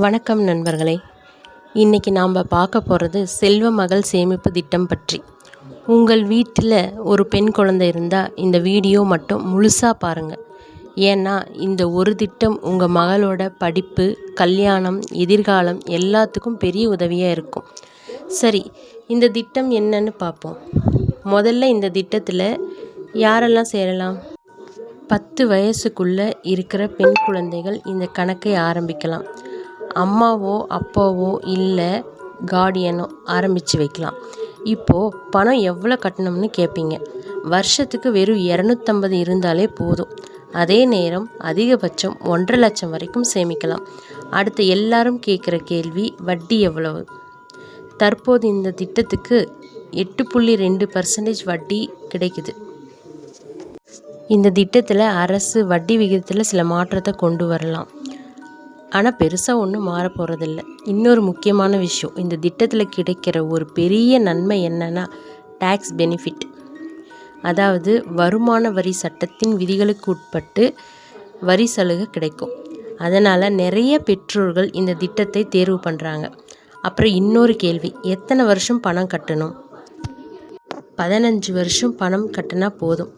வணக்கம் நண்பர்களே. இன்றைக்கி நாம் பார்க்க போகிறது செல்வ மகள் சேமிப்பு திட்டம் பற்றி. உங்கள் வீட்டில் ஒரு பெண் குழந்தை இருந்தால் இந்த வீடியோ மட்டும் முழுசாக பாருங்கள். ஏன்னா இந்த ஒரு திட்டம் உங்கள் மகளோட படிப்பு, கல்யாணம், எதிர்காலம் எல்லாத்துக்கும் பெரிய உதவியாக இருக்கும். சரி, இந்த திட்டம் என்னன்னு பார்ப்போம். முதல்ல இந்த திட்டத்தில் யாரெல்லாம் சேரலாம்? 10 வயசுக்குள்ளே இருக்கிற பெண் குழந்தைகள் இந்த கணக்கை ஆரம்பிக்கலாம். அம்மாவோ அப்பாவோ இல்லை கார்டியனோ ஆரம்பித்து வைக்கலாம். இப்போது பணம் எவ்வளோ கட்டணும்னு கேட்பீங்க. வருஷத்துக்கு வெறும் 250 இருந்தாலே போதும். அதே நேரம் அதிகபட்சம் 1.5 லட்சம் வரைக்கும் சேமிக்கலாம். அடுத்து எல்லாரும் கேட்குற கேள்வி, வட்டி எவ்வளவு? தற்போது இந்த திட்டத்துக்கு 8.2% வட்டி கிடைக்குது. இந்த திட்டத்தில் அரசு வட்டி விகிதத்தில் சில மாற்றத்தை கொண்டு வரலாம். ஆனால் பெருசாக ஒன்றும் மாற போகிறதில்ல. இன்னொரு முக்கியமான விஷயம், இந்த திட்டத்தில் கிடைக்கிற ஒரு பெரிய நன்மை என்னென்னா டேக்ஸ் பெனிஃபிட். அதாவது வருமான வரி சட்டத்தின் விதிகளுக்கு உட்பட்டு வரி சலுகை கிடைக்கும். அதனால் நிறைய பெற்றோர்கள் இந்த திட்டத்தை தேர்வு பண்ணுறாங்க. அப்புறம் இன்னொரு கேள்வி, எத்தனை வருஷம் பணம் கட்டணும்? 15 வருஷம் பணம் கட்டினா போதும்.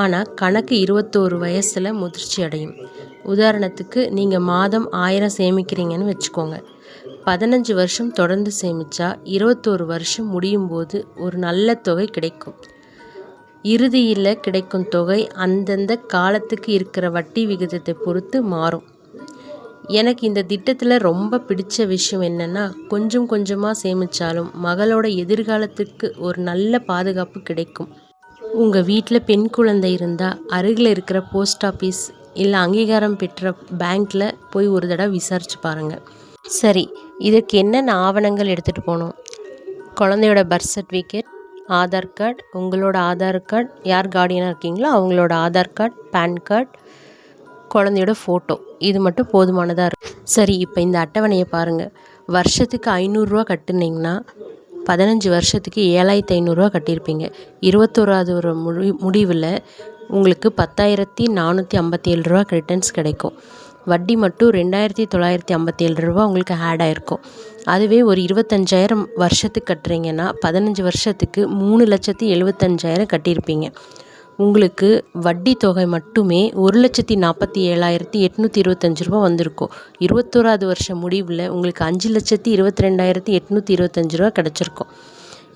ஆனால் கணக்கு 21 வயசில் முதிர்ச்சி அடையும். உதாரணத்துக்கு நீங்கள் மாதம் 1000 சேமிக்கிறீங்கன்னு வச்சுக்கோங்க. 15 வருஷம் தொடர்ந்து சேமித்தா 21 வருஷம் முடியும் போது ஒரு நல்ல தொகை கிடைக்கும். இறுதியில் கிடைக்கும் தொகை அந்தந்த காலத்துக்கு இருக்கிற வட்டி விகிதத்தை பொறுத்து மாறும். எனக்கு இந்த திட்டத்தில் ரொம்ப பிடிச்ச விஷயம் என்னென்னா, கொஞ்சம் கொஞ்சமாக சேமித்தாலும் மகளோட எதிர்காலத்துக்கு ஒரு நல்ல பாதுகாப்பு கிடைக்கும். உங்கள் வீட்டில் பெண் குழந்தை இருந்தால் அருகில் இருக்கிற போஸ்ட் ஆஃபீஸ் இல்லை அங்கீகாரம் பெற்ற பேங்க்கில் போய் ஒரு தடவை விசாரித்து பாருங்கள். சரி, இதற்கு என்னென்ன ஆவணங்கள் எடுத்துகிட்டு போகணும்? குழந்தையோட பர்த் சர்டிஃபிகேட், ஆதார் கார்டு, உங்களோட ஆதார் கார்டு, யார் கார்டியனாக இருக்கீங்களோ அவங்களோட ஆதார் கார்டு, பேன் கார்டு, குழந்தையோட ஃபோட்டோ, இது மட்டும் போதுமானதாக இருக்கும். சரி, இப்போ இந்த அட்டவணையை பாருங்கள். வருஷத்துக்கு 500 ரூபா கட்டுனீங்கன்னா 15 வருஷத்துக்கு 7500 ரூபா கட்டியிருப்பீங்க. 21வது முடிவில் உங்களுக்கு 10,457 ரூபா ரிட்டர்ன்ஸ் கிடைக்கும். வட்டி மட்டும் 2,957 ரூபா உங்களுக்கு ஆட் ஆகிருக்கும். அதுவே ஒரு 25,000 வருஷத்துக்கு கட்டுறீங்கன்னா 15 வருஷத்துக்கு 3,75,000 கட்டியிருப்பீங்க. உங்களுக்கு வட்டி தொகை மட்டுமே 1,47,825 ரூபா வந்திருக்கும். 21வது வருஷம் முடிவில் உங்களுக்கு 5,22,825 ரூபா கிடச்சிருக்கும்.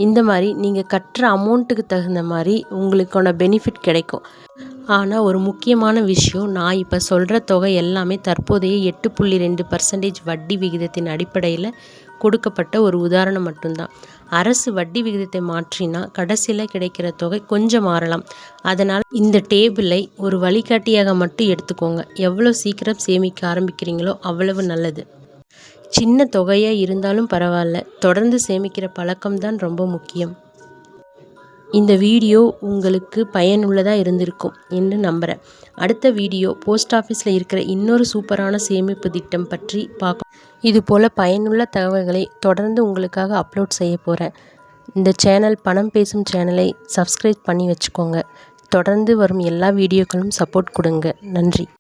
இந்த மாதிரி நீங்கள் கட்டுற அமௌண்ட்டுக்கு தகுந்த மாதிரி உங்களுக்கான பெனிஃபிட் கிடைக்கும். ஆனால் ஒரு முக்கியமான விஷயம், நான் இப்போ சொல்கிற தொகை எல்லாமே தற்போதைய 8.2% வட்டி விகிதத்தின் அடிப்படையில் கொடுக்கப்பட்ட ஒரு உதாரணம் மட்டும்தான். அரசு வட்டி விகிதத்தை மாற்றினா கடைசியில் கிடைக்கிற தொகை கொஞ்சம் மாறலாம். அதனால் இந்த டேபிளை ஒரு வழிகாட்டியாக மட்டும் எடுத்துக்கோங்க. எவ்வளோ சீக்கிரம் சேமிக்க ஆரம்பிக்கிறீங்களோ அவ்வளவு நல்லது. சின்ன தொகையாக இருந்தாலும் பரவாயில்ல, தொடர்ந்து சேமிக்கிற பழக்கம்தான் ரொம்ப முக்கியம். இந்த வீடியோ உங்களுக்கு பயனுள்ளதாக இருந்திருக்கும் என்று நம்புகிறேன். அடுத்த வீடியோ போஸ்ட் ஆஃபீஸில் இருக்கிற இன்னொரு சூப்பரான சேமிப்பு திட்டம் பற்றி பார்க்கணும். இதுபோல் பயனுள்ள தகவல்களை தொடர்ந்து உங்களுக்காக அப்லோட் செய்ய போகிறேன். இந்த சேனல் பணம் பேசும் சேனலை சப்ஸ்கிரைப் பண்ணி வச்சுக்கோங்க. தொடர்ந்து வரும் எல்லா வீடியோக்களும் சப்போர்ட் கொடுங்க. நன்றி.